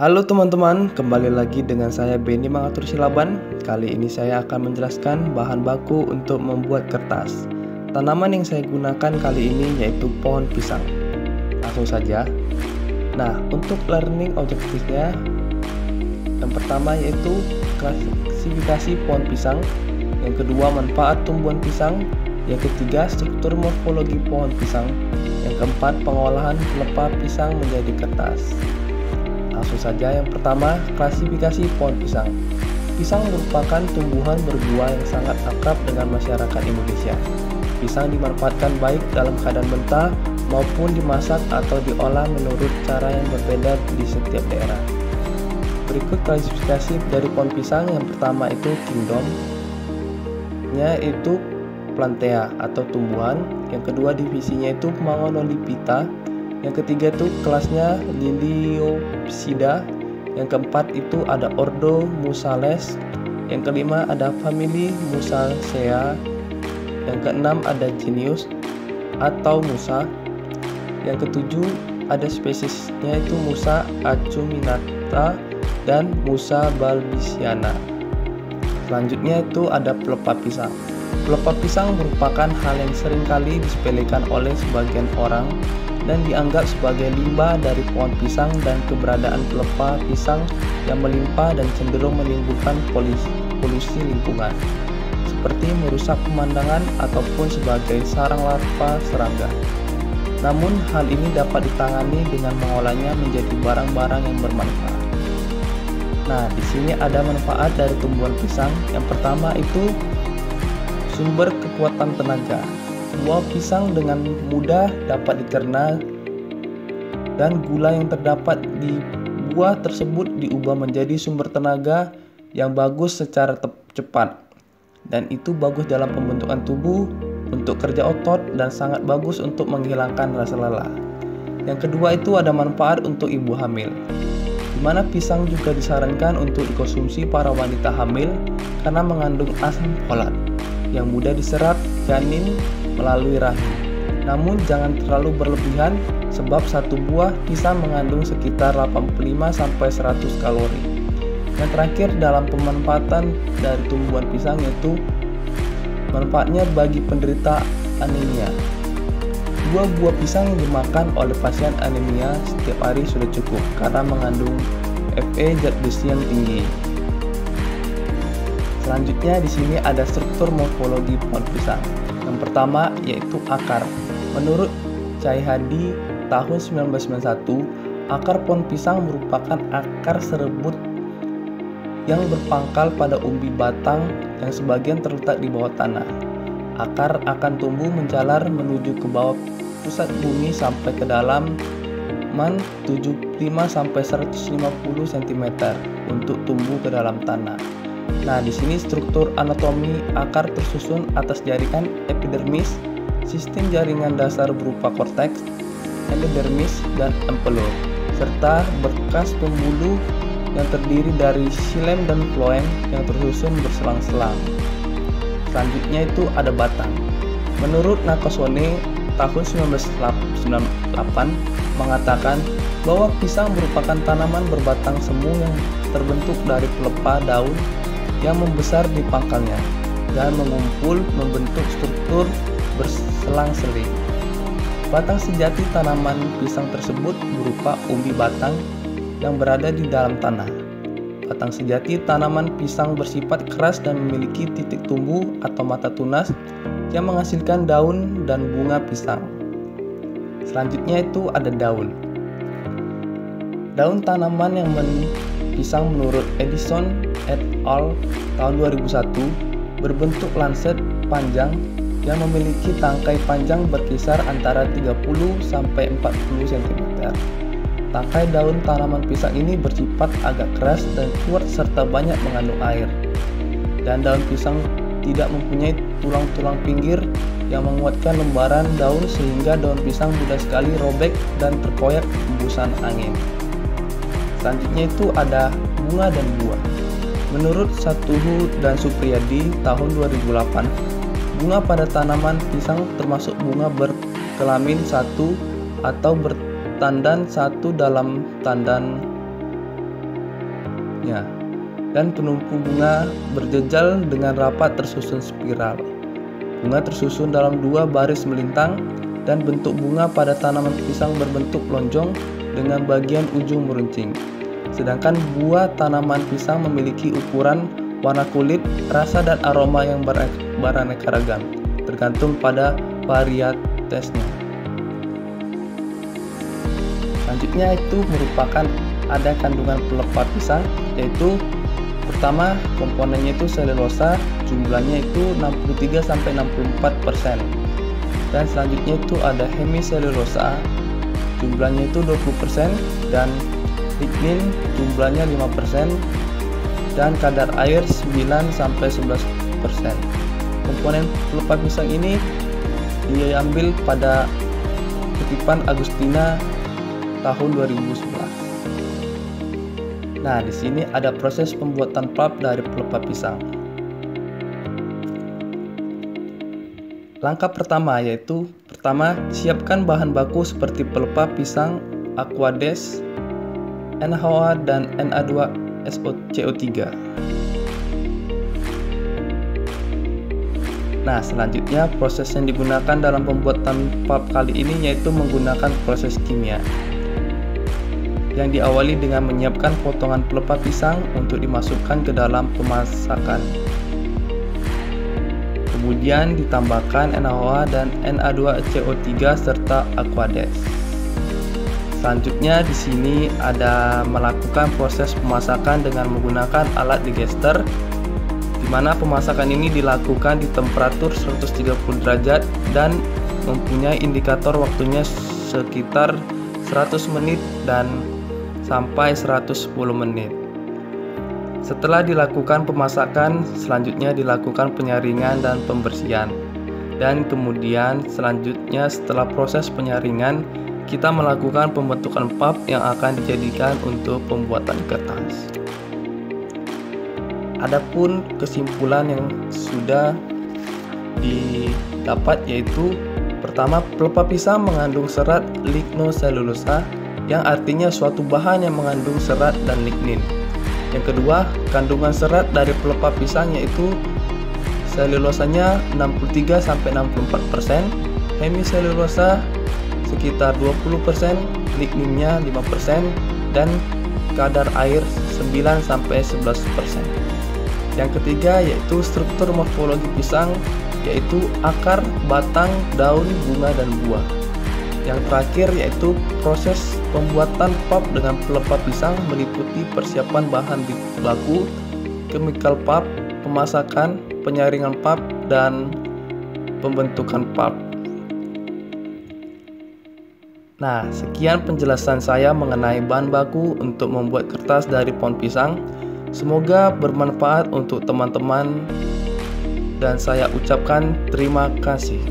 Halo teman-teman, kembali lagi dengan saya Benny Mangatur Silaban. Kali ini saya akan menjelaskan bahan baku untuk membuat kertas. Tanaman yang saya gunakan kali ini yaitu pohon pisang. Langsung saja. Nah, untuk learning objektifnya, yang pertama yaitu klasifikasi pohon pisang, yang kedua manfaat tumbuhan pisang, yang ketiga struktur morfologi pohon pisang, yang keempat pengolahan pelepah pisang menjadi kertas. Langsung saja, yang pertama, klasifikasi pohon pisang. Pisang merupakan tumbuhan berbuah yang sangat akrab dengan masyarakat Indonesia. Pisang dimanfaatkan baik dalam keadaan mentah maupun dimasak atau diolah menurut cara yang berbeda di setiap daerah. Berikut klasifikasi dari pohon pisang. Yang pertama itu kingdom, yaitu plantea atau tumbuhan. Yang kedua divisinya itu Mangonolipita. Yang ketiga itu kelasnya Liliopsida. Yang keempat itu ada ordo Musales. Yang kelima ada famili Musaceae. Yang keenam ada genus atau Musa. Yang ketujuh ada spesiesnya itu Musa acuminata dan Musa balbisiana. Selanjutnya itu ada pelepah pisang. Pelepah pisang merupakan hal yang seringkali disepelekan oleh sebagian orang dan dianggap sebagai limbah dari pohon pisang, dan keberadaan pelepah pisang yang melimpah dan cenderung menimbulkan polusi lingkungan seperti merusak pemandangan ataupun sebagai sarang larva serangga. Namun hal ini dapat ditangani dengan mengolahnya menjadi barang-barang yang bermanfaat. Nah, di sini ada manfaat dari tumbuhan pisang. Yang pertama itu sumber kekuatan tenaga. Buah pisang dengan mudah dapat dicerna dan gula yang terdapat di buah tersebut diubah menjadi sumber tenaga yang bagus secara cepat, dan itu bagus dalam pembentukan tubuh, untuk kerja otot, dan sangat bagus untuk menghilangkan rasa lelah. Yang kedua itu ada manfaat untuk ibu hamil, di mana pisang juga disarankan untuk dikonsumsi para wanita hamil karena mengandung asam folat yang mudah diserap janin melalui rahim. Namun jangan terlalu berlebihan, sebab satu buah pisang mengandung sekitar 85-100 kalori. Yang terakhir dalam pemanfaatan dari tumbuhan pisang yaitu manfaatnya bagi penderita anemia. Dua buah pisang yang dimakan oleh pasien anemia setiap hari sudah cukup karena mengandung Fe zat besi yang tinggi. Selanjutnya di sini ada struktur morfologi pohon pisang. Yang pertama yaitu akar. Menurut Cahyadi tahun 1991, akar pohon pisang merupakan akar serbuk yang berpangkal pada umbi batang yang sebagian terletak di bawah tanah. Akar akan tumbuh menjalar menuju ke bawah pusat bumi sampai ke dalam 75-150 cm untuk tumbuh ke dalam tanah. Nah, di sini struktur anatomi akar tersusun atas jaringan epidermis, sistem jaringan dasar berupa korteks, endodermis, dan empelur, serta berkas pembuluh yang terdiri dari xilem dan floem yang tersusun berselang-selang. Selanjutnya itu ada batang. Menurut Nakasone tahun 1998 mengatakan bahwa pisang merupakan tanaman berbatang semu yang terbentuk dari pelepah daun yang membesar di pangkalnya dan mengumpul membentuk struktur berselang-seling. Batang sejati tanaman pisang tersebut berupa umbi batang yang berada di dalam tanah. Batang sejati tanaman pisang bersifat keras dan memiliki titik tumbuh atau mata tunas yang menghasilkan daun dan bunga pisang. Selanjutnya itu ada daun. Daun tanaman yang pisang menurut Edison et al. Tahun 2001 berbentuk lancet panjang yang memiliki tangkai panjang berkisar antara 30-40 cm. Tangkai daun tanaman pisang ini bersifat agak keras dan kuat serta banyak mengandung air. Dan daun pisang tidak mempunyai tulang-tulang pinggir yang menguatkan lembaran daun sehingga daun pisang mudah sekali robek dan terkoyak hembusan angin. Selanjutnya itu ada bunga dan buah. Menurut Satuhu dan Supriyadi tahun 2008, bunga pada tanaman pisang termasuk bunga berkelamin satu atau bertandan satu dalam tandan bentuknya, dan penumpu bunga berjejal dengan rapat tersusun spiral. Bunga tersusun dalam 2 baris melintang, dan bentuk bunga pada tanaman pisang berbentuk lonjong dengan bagian ujung meruncing. Sedangkan buah tanaman pisang memiliki ukuran, warna kulit, rasa dan aroma yang beraneka ragam, tergantung pada varietesnya. Selanjutnya itu merupakan ada kandungan pelepah pisang, yaitu pertama komponennya itu selulosa, jumlahnya itu 63-64%. Dan selanjutnya itu ada hemiselulosa, jumlahnya itu 20%, dan lignin jumlahnya 5%, dan kadar air 9-11%. Komponen pelepah pisang ini diambil pada kutipan Agustina tahun 2011. Nah, di sini ada proses pembuatan pulp dari pelepah pisang. Langkah pertama yaitu siapkan bahan baku seperti pelepah pisang, aquades, NaOH dan Na2SO3. Nah, selanjutnya proses yang digunakan dalam pembuatan pulp kali ini yaitu menggunakan proses kimia, yang diawali dengan menyiapkan potongan pelepah pisang untuk dimasukkan ke dalam pemasakan. Kemudian ditambahkan NaOH dan Na2CO3 serta aquades. Selanjutnya di sini ada melakukan proses pemasakan dengan menggunakan alat digester, di mana pemasakan ini dilakukan di temperatur 130 derajat dan mempunyai indikator waktunya sekitar 100 menit dan sampai 110 menit. Setelah dilakukan pemasakan, selanjutnya dilakukan penyaringan dan pembersihan. Dan kemudian selanjutnya setelah proses penyaringan, kita melakukan pembentukan pulp yang akan dijadikan untuk pembuatan kertas. Adapun kesimpulan yang sudah didapat yaitu pertama, pelepah pisang mengandung serat lignoselulosa yang artinya suatu bahan yang mengandung serat dan lignin. Yang kedua, kandungan serat dari pelepah pisang yaitu selulosanya 63-64%, hemiselulosa sekitar 20%, ligninnya 5%, dan kadar air 9-11%. Yang ketiga yaitu struktur morfologi pisang, yaitu akar, batang, daun, bunga, dan buah. Yang terakhir yaitu proses pembuatan pulp dengan pelepah pisang meliputi persiapan bahan baku, chemical pulp, pemasakan, penyaringan pulp, dan pembentukan pulp. Nah, sekian penjelasan saya mengenai bahan baku untuk membuat kertas dari pohon pisang. Semoga bermanfaat untuk teman-teman dan saya ucapkan terima kasih.